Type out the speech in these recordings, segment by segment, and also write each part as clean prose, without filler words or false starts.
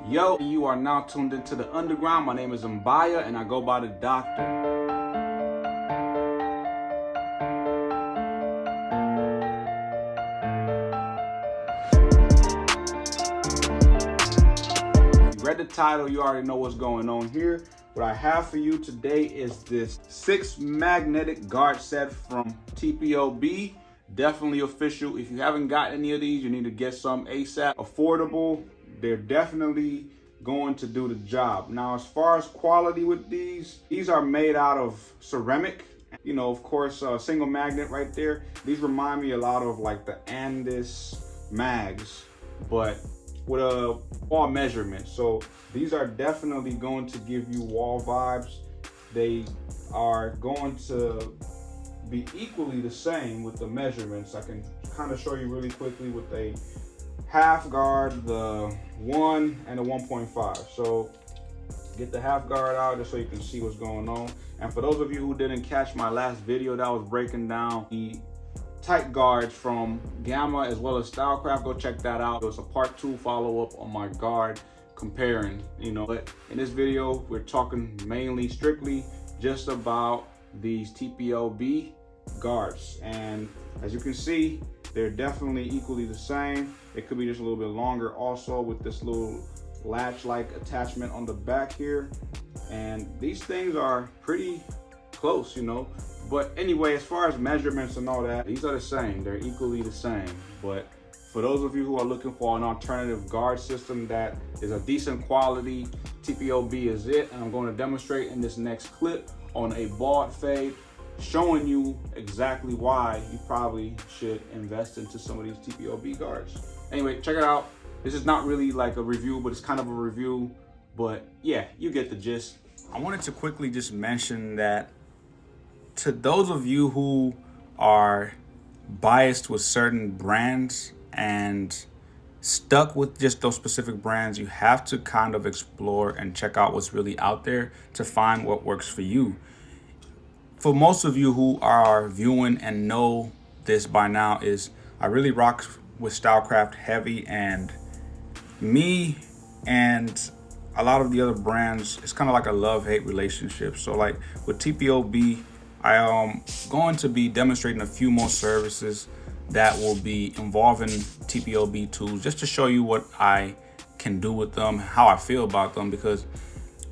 Yo, you are now tuned into the underground. My name is Mbaya and I go by the Doctor. If you read the title, you already know what's going on here. What I have for you today is this 6 magnetic guard set from TPOB. Definitely official. If you haven't got any of these, you need to get some ASAP. Affordable. They're definitely going to do the job. Now, as far as quality with these are made out of ceramic. You know, of course, single magnet right there. These remind me a lot of like the Andis mags, but with a wall measurement. So these are definitely going to give you wall vibes. They are going to be equally the same with the measurements. I can kind of show you really quickly with a half guard, the 1 and the 1.5. So get the half guard out just so you can see what's going on. And for those of you who didn't catch my last video that was breaking down the tight guards from Gamma as well as Stylecraft, go check that out. It was a part 2 follow-up on my guard comparing, you know. But in this video, we're talking mainly strictly just about these TPOB guards. And as you can see, they're definitely equally the same. It could be just a little bit longer also with this little latch-like attachment on the back here. And these things are pretty close, you know. But anyway, as far as measurements and all that, these are the same. They're equally the same. But for those of you who are looking for an alternative guard system that is a decent quality, TPOB is it. And I'm going to demonstrate in this next clip on a bald fade, showing you exactly why you probably should invest into some of these TPOB guards. Anyway, check it out. This is not really like a review, but it's kind of a review. But yeah, you get the gist. I wanted to quickly just mention that to those of you who are biased with certain brands and stuck with just those specific brands, you have to kind of explore and check out what's really out there to find what works for you. For most of you who are viewing and know this by now, is I really rock with Stylecraft heavy, and me and a lot of the other brands, it's kind of like a love-hate relationship. So like with TPOB, I am going to be demonstrating a few more services that will be involving TPOB tools, just to show you what I can do with them, how I feel about them, because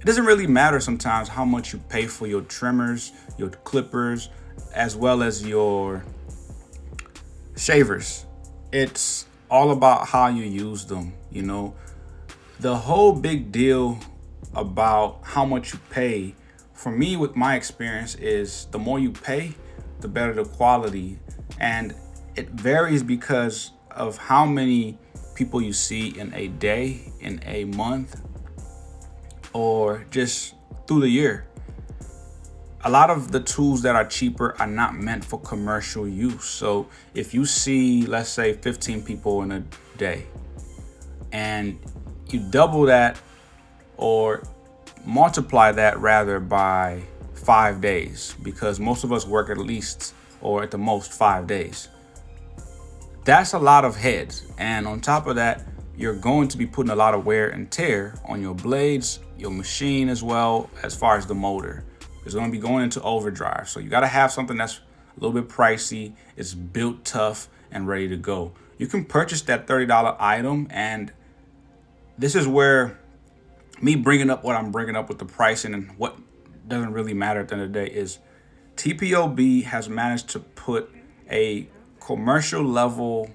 it doesn't really matter sometimes how much you pay for your trimmers, your clippers, as well as your shavers. It's all about how you use them, you know. The whole big deal about how much you pay, for me with my experience, is the more you pay, the better the quality. And it varies because of how many people you see in a day, in a month, or just through the year. A lot of the tools that are cheaper are not meant for commercial use. So if you see, let's say 15 people in a day, and you double that or multiply that rather by 5 days, because most of us work at least or at the most 5 days. That's a lot of heads. And on top of that, you're going to be putting a lot of wear and tear on your blades, your machine, as well as far as the motor. It's going to be going into overdrive. So you got to have something that's a little bit pricey. It's built tough and ready to go. You can purchase that $30 item. And this is where me bringing up what I'm bringing up with the pricing and what doesn't really matter at the end of the day is TPOB has managed to put a commercial level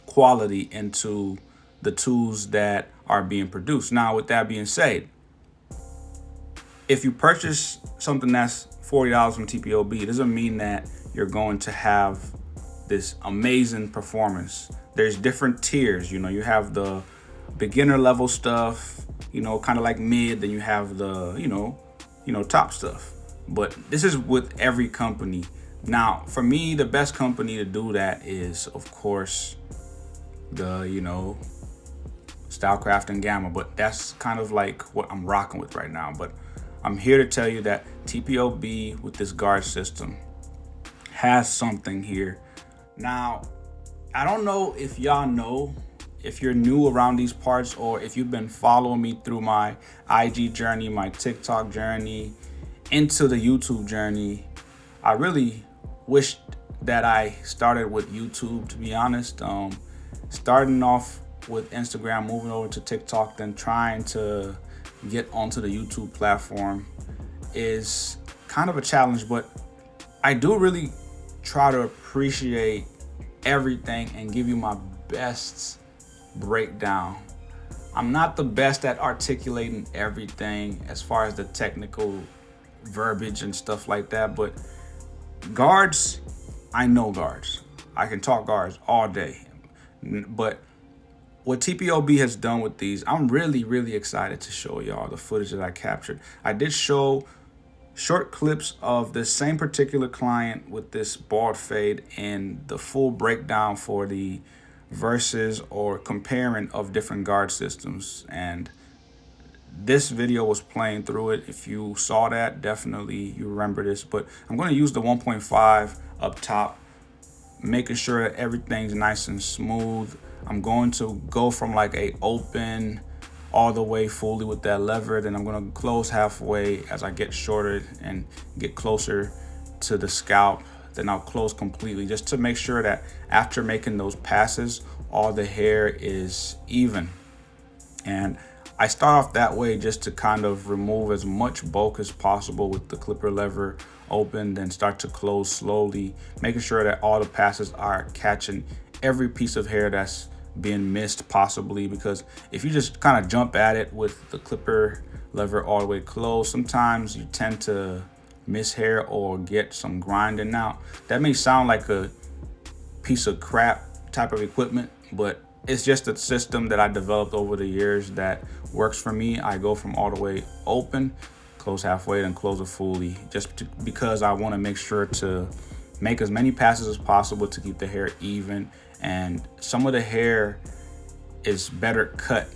quality into the tools that are being produced. Now, with that being said, if you purchase something that's $40 from TPOB, it doesn't mean that you're going to have this amazing performance. There's different tiers. You know, you have the beginner level stuff, you know, kind of like mid, then you have the, you know, top stuff. But this is with every company. Now, for me, the best company to do that is, of course, the, you know, Stylecraft and Gamma, but that's kind of like what I'm rocking with right now. But I'm here to tell you that TPOB with this guard system has something here. Now, I don't know if y'all know if you're new around these parts, or if you've been following me through my IG journey, my TikTok journey, into the YouTube journey, I really wished that I started with YouTube, to be honest. Starting off with Instagram, moving over to TikTok, then trying to get onto the YouTube platform is kind of a challenge, but I do really try to appreciate everything and give you my best breakdown. I'm not the best at articulating everything as far as the technical verbiage and stuff like that, but guards, I know guards. I can talk guards all day. But what TPOB has done with these, I'm really excited to show y'all the footage that I captured. I did show short clips of the same particular client with this bald fade and the full breakdown for the versus or comparing of different guard systems, and this video was playing through it. If you saw that, definitely you remember this, but I'm going to use the 1.5 up top, making sure that everything's nice and smooth. I'm going to go from like a open all the way fully with that lever, then I'm going to close halfway as I get shorter and get closer to the scalp. Then I'll close completely, just to make sure that after making those passes, all the hair is even. And I start off that way just to kind of remove as much bulk as possible with the clipper lever open, then start to close slowly, making sure that all the passes are catching every piece of hair that's being missed possibly, because if you just kind of jump at it with the clipper lever all the way closed, sometimes you tend to miss hair or get some grinding. Now that may sound like a piece of crap type of equipment, but it's just a system that I developed over the years that works for me. I go from all the way open, close halfway, then close it fully, because I want to make sure to make as many passes as possible to keep the hair even. And some of the hair is better cut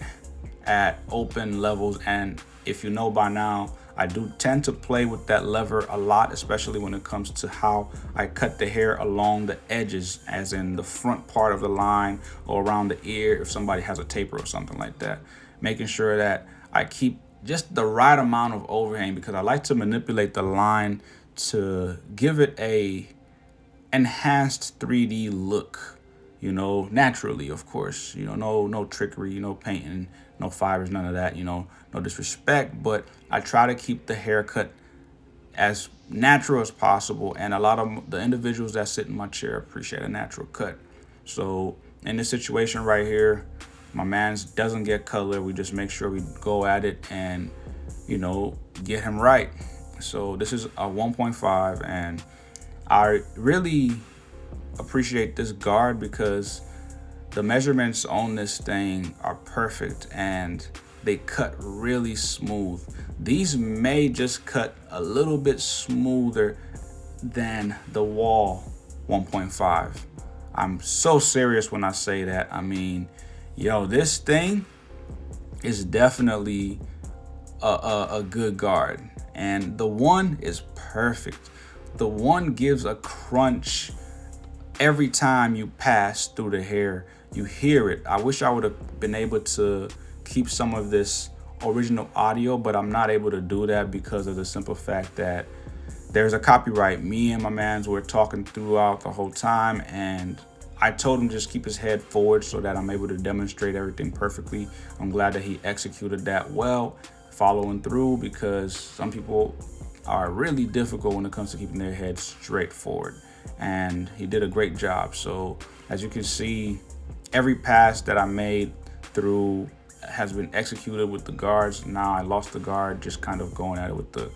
at open levels, and if you know by now, I do tend to play with that lever a lot, especially when it comes to how I cut the hair along the edges, as in the front part of the line or around the ear if somebody has a taper or something like that, making sure that I keep just the right amount of overhang, because I like to manipulate the line to give it a enhanced 3D look, you know, naturally, of course, you know, no trickery, no painting, no fibers, none of that, you know, no disrespect, but I try to keep the haircut as natural as possible. And a lot of the individuals that sit in my chair appreciate a natural cut. So in this situation right here, my man's doesn't get color. We just make sure we go at it and, you know, get him right. So this is a 1.5, and I really appreciate this guard because the measurements on this thing are perfect and they cut really smooth. These may just cut a little bit smoother than the wall 1.5. I'm so serious when I say that. I mean, yo, this thing is definitely a good guard, and the one is perfect. The one gives a crunch every time you pass through the hair. You hear it. I wish I would have been able to keep some of this original audio, but I'm not able to do that because of the simple fact that there's a copyright. Me and my mans were talking throughout the whole time, and I told him just keep his head forward so that I'm able to demonstrate everything perfectly. I'm glad that he executed that well, following through, because some people are really difficult when it comes to keeping their head straight forward, and he did a great job. So as you can see, every pass that I made through has been executed with the guards. Now I lost the guard, just kind of going at it with the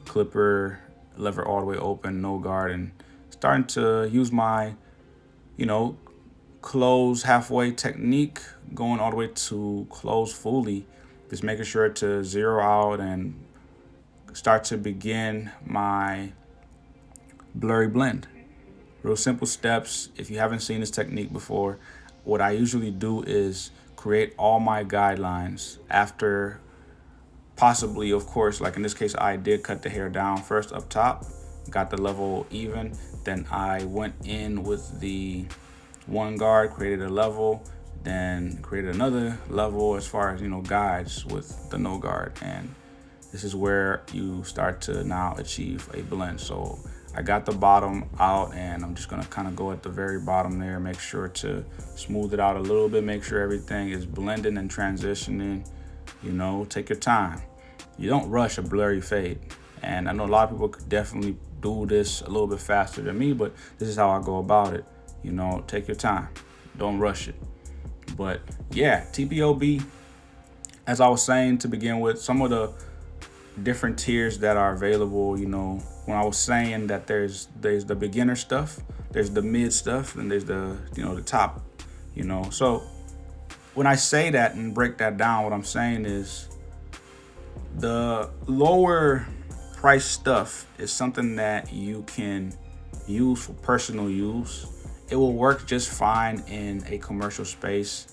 clipper lever all the way open, no guard, and starting to use my, you know, close halfway technique, going all the way to close fully, just making sure to zero out and start to begin my blurry blend. Real simple steps. If you haven't seen this technique before, what I usually do is create all my guidelines after, possibly, of course, like in this case, I did cut the hair down first up top, got the level even, then I went in with the one guard, created a level, then created another level as far as, guides with the no guard. And this is where you start to now achieve a blend. So I got the bottom out, and I'm just gonna kind of go at the very bottom there, make sure to smooth it out a little bit, make sure everything is blending and transitioning. Take your time. You don't rush a blurry fade. And I know a lot of people could definitely do this a little bit faster than me, but this is how I go about it. Take your time. Don't rush it. But yeah, TPOB, as I was saying to begin with, some of the different tiers that are available, when I was saying that there's the beginner stuff, there's the mid stuff, and there's the, the top, So when I say that and break that down, what I'm saying is the lower price stuff is something that you can use for personal use. It will work just fine in a commercial space,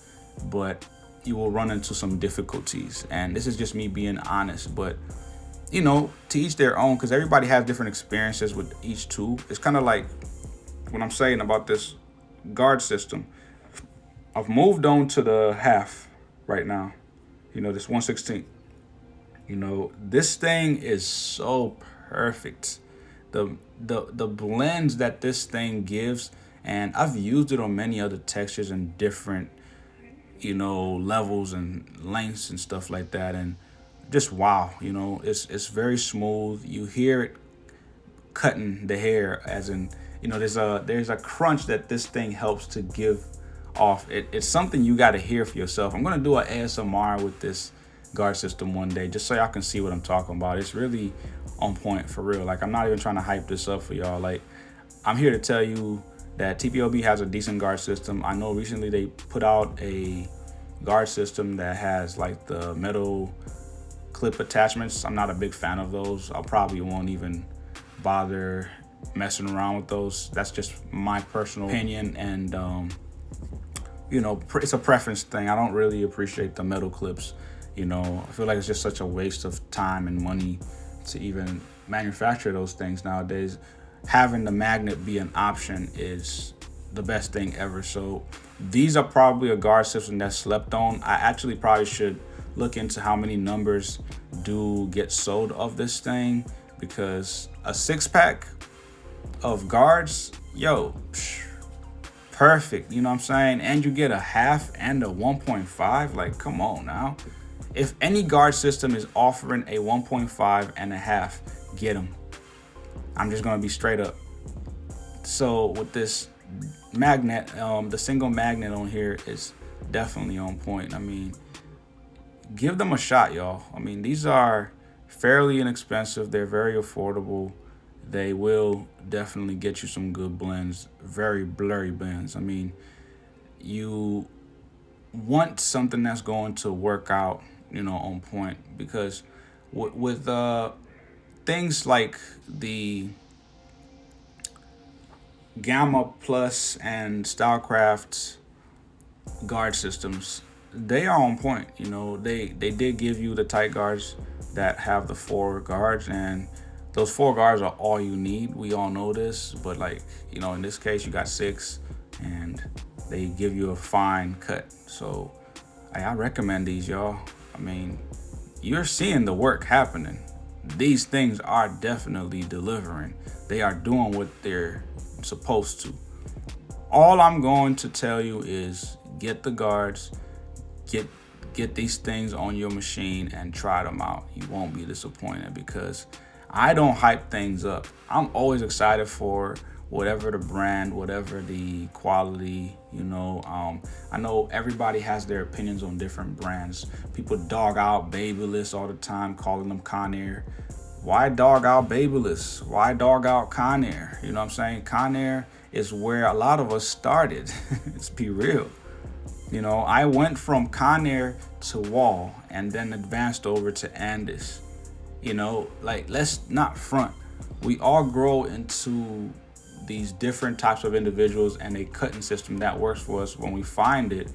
but you will run into some difficulties. And this is just me being honest, but to each their own, because everybody has different experiences with each tool. It's kind of like what I'm saying about this guard system. I've moved on to the half right now, this 1/16. This thing is so perfect. The blends that this thing gives, and I've used it on many other textures and different, levels and lengths and stuff like that. And just wow, it's very smooth. You hear it cutting the hair, as in, there's a crunch that this thing helps to give off. It's something you got to hear for yourself. I'm gonna do an ASMR with this guard system one day, just so y'all can see what I'm talking about. It's really on point for real. Like, I'm not even trying to hype this up for y'all. Like, I'm here to tell you that TPOB has a decent guard system. I know recently they put out a guard system that has like the metal clip attachments. I'm not a big fan of those. I probably won't even bother messing around with those. That's just my personal opinion, and it's a preference thing. I don't really appreciate the metal clips. I feel like it's just such a waste of time and money to even manufacture those things nowadays. Having the magnet be an option is the best thing ever. So these are probably a guard system that's slept on. I actually probably should look into how many numbers do get sold of this thing, because a 6-pack of guards, perfect. You know what I'm saying? And you get a half and a 1.5. Like, come on now. If any guard system is offering a 1.5 and a half, get them. I'm just gonna be straight up. So with this magnet, the single magnet on here is definitely on point. I mean, give them a shot, y'all. I mean, these are fairly inexpensive. They're very affordable. They will definitely get you some good blends, very blurry blends. I mean, you want something that's going to work out, on point, because with things like the Gamma Plus and Stylecraft guard systems, they are on point. They did give you the tight guards that have the 4 guards, and those 4 guards are all you need. We all know this, but in this case you got 6, and they give you a fine cut. So I recommend these, y'all. I mean, you're seeing the work happening. These things are definitely delivering. They are doing what they're supposed to. All I'm going to tell you is get the guards, get these things on your machine and try them out. You won't be disappointed, because I don't hype things up. I'm always excited for whatever the brand, whatever the quality, I know everybody has their opinions on different brands. People dog out Babyliss all the time, calling them Conair. Why dog out Babyliss? Why dog out Conair? You know what I'm saying? Conair is where a lot of us started. Let's be real. I went from Conair to Wall and then advanced over to Andis. Let's not front. We all grow into these different types of individuals, and a cutting system that works for us. When we find it,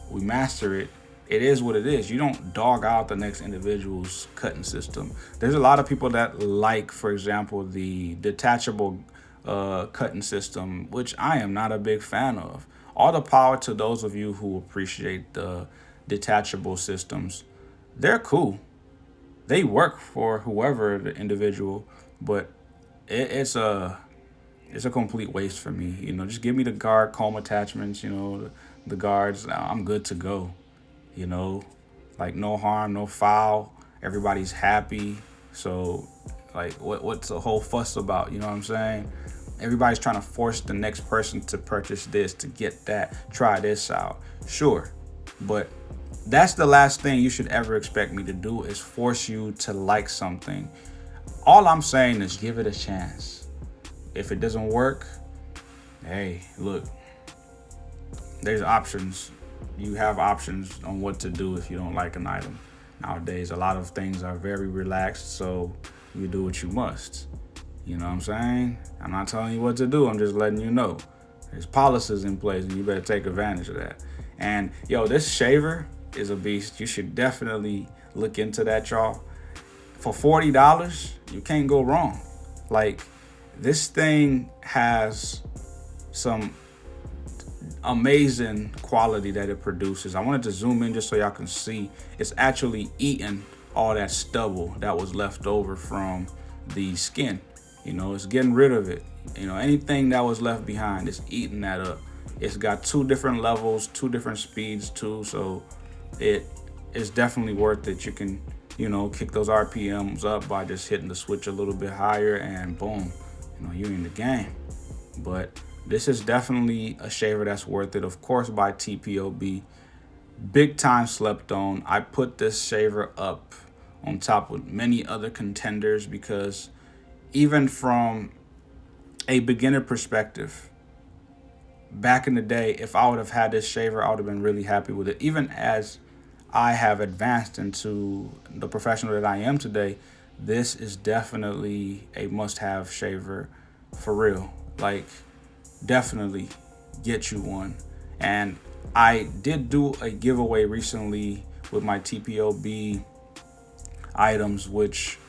we master it. It is what it is. You don't dog out the next individual's cutting system. There's a lot of people that like, for example, the detachable cutting system, which I am not a big fan of. all the power to those of you who appreciate the detachable systems. They're cool. They work for whoever the individual, but it's a complete waste for me. Just give me the guard comb attachments. The guards. I'm good to go. You know, like no harm, no foul. Everybody's happy. So, like, what's the whole fuss about? You know what I'm saying? Everybody's trying to force the next person to purchase this, to get that, try this out. Sure, but that's the last thing you should ever expect me to do, is force you to like something. All I'm saying is give it a chance. If it doesn't work, hey, look, there's options. You have options on what to do if you don't like an item. Nowadays, a lot of things are very relaxed, so you do what you must. You know what I'm saying? I'm not telling you what to do. I'm just letting you know. There's policies in place, and you better take advantage of that. And, this shaver is a beast. You should definitely look into that, y'all. For $40, you can't go wrong. Like, this thing has some amazing quality that it produces. I wanted to zoom in just so y'all can see. It's actually eating all that stubble that was left over from the skin. It's getting rid of it. Anything that was left behind, it's eating that up. It's got 2 different levels, 2 different speeds too, so it is definitely worth it. You can, kick those RPMs up by just hitting the switch a little bit higher, and boom, you're in the game. But this is definitely a shaver that's worth it. Of course, by TPOB, big time slept on. I put this shaver up on top with many other contenders because even from a beginner perspective, back in the day, if I would have had this shaver, I would have been really happy with it. Even as I have advanced into the professional that I am today, this is definitely a must-have shaver for real. Like, definitely get you one. And I did do a giveaway recently with my TPOB items, which,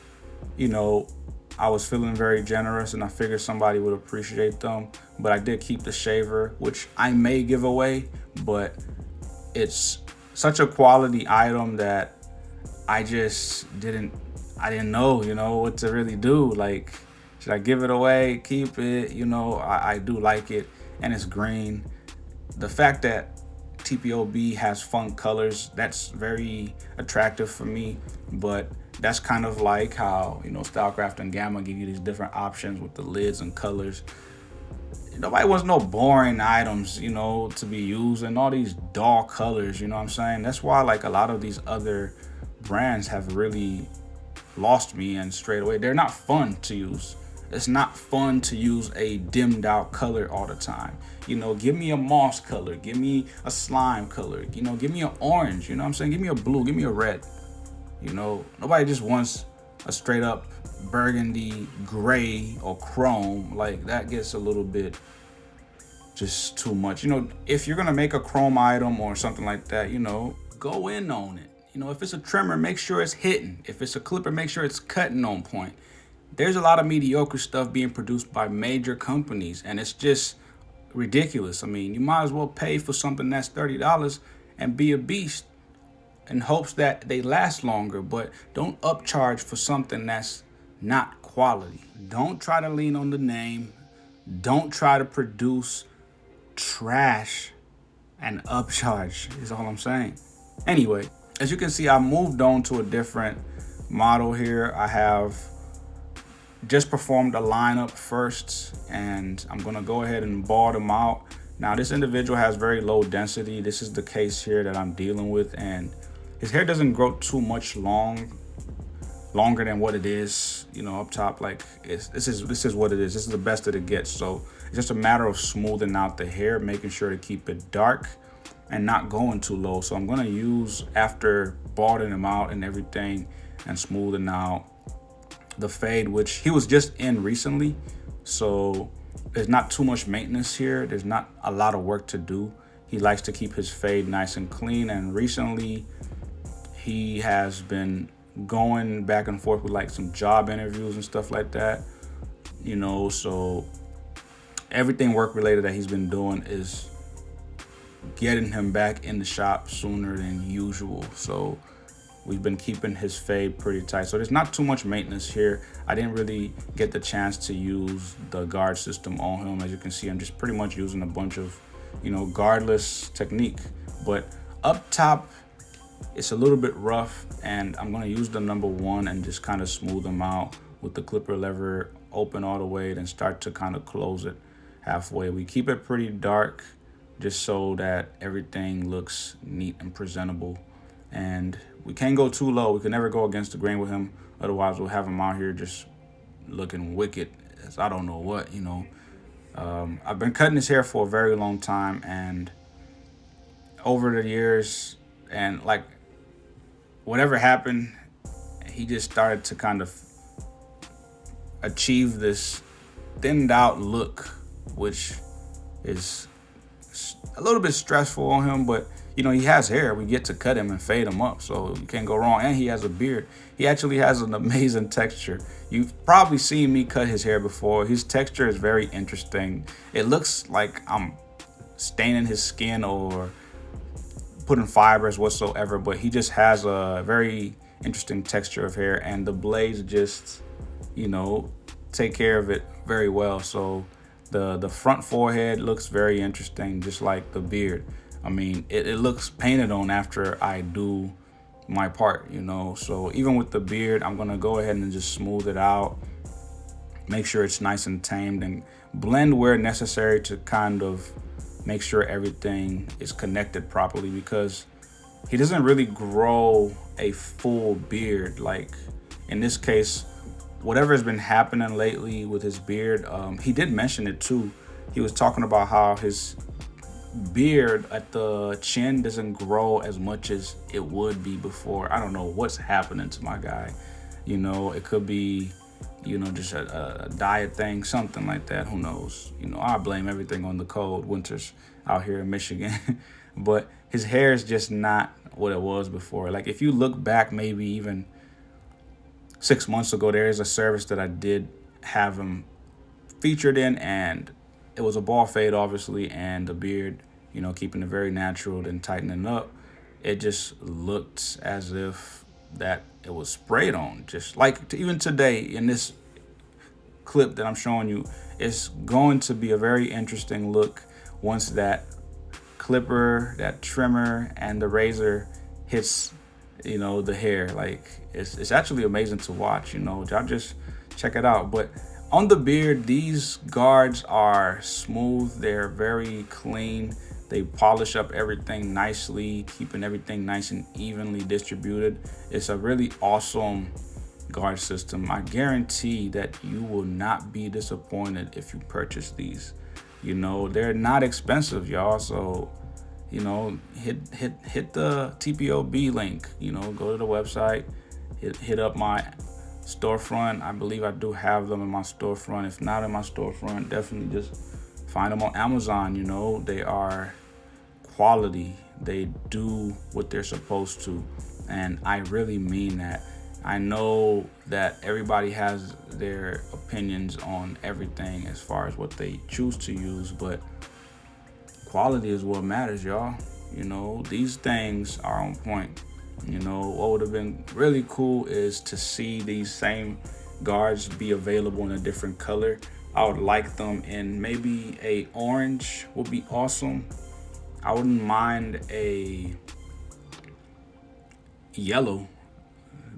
I was feeling very generous and I figured somebody would appreciate them. But I did keep the shaver, which I may give away, but it's such a quality item that I didn't know, what to really do. Like, should I give it away, keep it? I do like it, and it's green. The fact that TPOB has fun colors, that's very attractive for me. But that's kind of like how, Stylecraft and Gamma give you these different options with the lids and colors. Nobody wants no boring items, to be used, and all these dull colors, you know what I'm saying? That's why, like, a lot of these other brands have really lost me, and straight away, they're not fun to use. It's not fun to use a dimmed out color all the time. Give me a moss color, give me a slime color, give me an orange, you know what I'm saying? Give me a blue, give me a red. Nobody just wants a straight up burgundy, gray, or chrome. Like, that gets a little bit just too much. If you're gonna make a chrome item or something like that, go in on it. If it's a trimmer, make sure it's hitting. If it's a clipper, make sure it's cutting on point. There's a lot of mediocre stuff being produced by major companies, and it's just ridiculous. I mean, you might as well pay for something that's $30 and be a beast in hopes that they last longer, but don't upcharge for something that's not quality. Don't try to lean on the name. Don't try to produce trash and upcharge, is all I'm saying. Anyway, as you can see, I moved on to a different model here. I have just performed a lineup first, and I'm gonna go ahead and ball them out. Now, this individual has very low density. This is the case here that I'm dealing with, and his hair doesn't grow too much longer than what it is, up top. Like, this is what it is. This is the best that it gets. So it's just a matter of smoothing out the hair, making sure to keep it dark and not going too low. So I'm gonna use, after balding him out and everything and smoothing out the fade, which he was just in recently. So there's not too much maintenance here. There's not a lot of work to do. He likes to keep his fade nice and clean, and recently he has been going back and forth with like some job interviews and stuff like that, so everything work related that he's been doing is getting him back in the shop sooner than usual. So we've been keeping his fade pretty tight. So there's not too much maintenance here. I didn't really get the chance to use the guard system on him. As you can see, I'm just pretty much using a bunch of, guardless technique. But up top, it's a little bit rough, and I'm gonna use the number 1 and just kind of smooth them out with the clipper lever open all the way, then start to kind of close it halfway. We keep it pretty dark just so that everything looks neat and presentable. And we can't go too low. We can never go against the grain with him. Otherwise, we'll have him out here just looking wicked as I don't know what, I've been cutting his hair for a very long time, and over the years, and like whatever happened, he just started to kind of achieve this thinned out look, which is a little bit stressful on him. But he has hair. We get to cut him and fade him up, so you can't go wrong. And he has a beard. He actually has an amazing texture. You've probably seen me cut his hair before. His texture is very interesting. It looks like I'm staining his skin or putting fibers whatsoever, but he just has a very interesting texture of hair, and the blades just take care of it very well. So the front forehead looks very interesting, just like the beard. I mean, it looks painted on after I do my part, So even with the beard, I'm gonna go ahead and just smooth it out, make sure it's nice and tamed, and blend where necessary to kind of make sure everything is connected properly, because he doesn't really grow a full beard. Like in this case, whatever has been happening lately with his beard, he did mention it too. He was talking about how his beard at the chin doesn't grow as much as it would be before. I don't know what's happening to my guy. It could be, just a diet thing, something like that. Who knows? I blame everything on the cold winters out here in Michigan. But his hair is just not what it was before. Like if you look back, maybe even 6 months ago, there is a service that I did have him featured in, and it was a ball fade, obviously, and the beard, keeping it very natural, then tightening up. It just looked as if that it was sprayed on. Just like even today in this clip that I'm showing you, it's going to be a very interesting look once that clipper, that trimmer, and the razor hits, the hair. Like it's actually amazing to watch. Y'all just check it out. But on the beard, these guards are smooth. They're very clean. They polish up everything nicely, keeping everything nice and evenly distributed. It's a really awesome guard system. I guarantee that you will not be disappointed if you purchase these. They're not expensive, y'all. So, hit the TPOB link. Go to the website, hit up my storefront. I believe I do have them in my storefront. If not in my storefront, definitely just find them on Amazon. They are quality. They do what they're supposed to, and I really mean that. I know that everybody has their opinions on everything as far as what they choose to use, but quality is what matters, y'all. These things are on point. What would have been really cool is to see these same guards be available in a different color. I would like them in maybe a orange would be awesome. I wouldn't mind a yellow,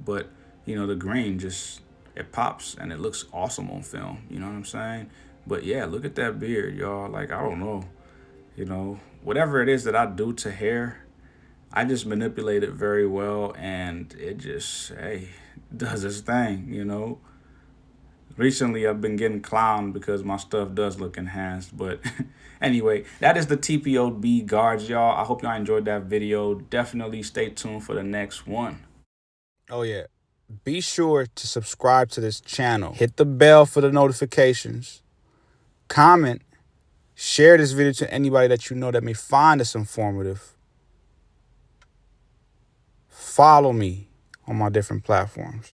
but the green just, it pops and it looks awesome on film. You know what I'm saying? But yeah, look at that beard, y'all. Like, I don't know, whatever it is that I do to hair, I just manipulate it very well, and it just, does its thing. Recently, I've been getting clowned because my stuff does look enhanced. But anyway, that is the TPOB guards, y'all. I hope y'all enjoyed that video. Definitely stay tuned for the next one. Oh, yeah. Be sure to subscribe to this channel. Hit the bell for the notifications. Comment. Share this video to anybody that you know that may find this informative. Follow me on my different platforms.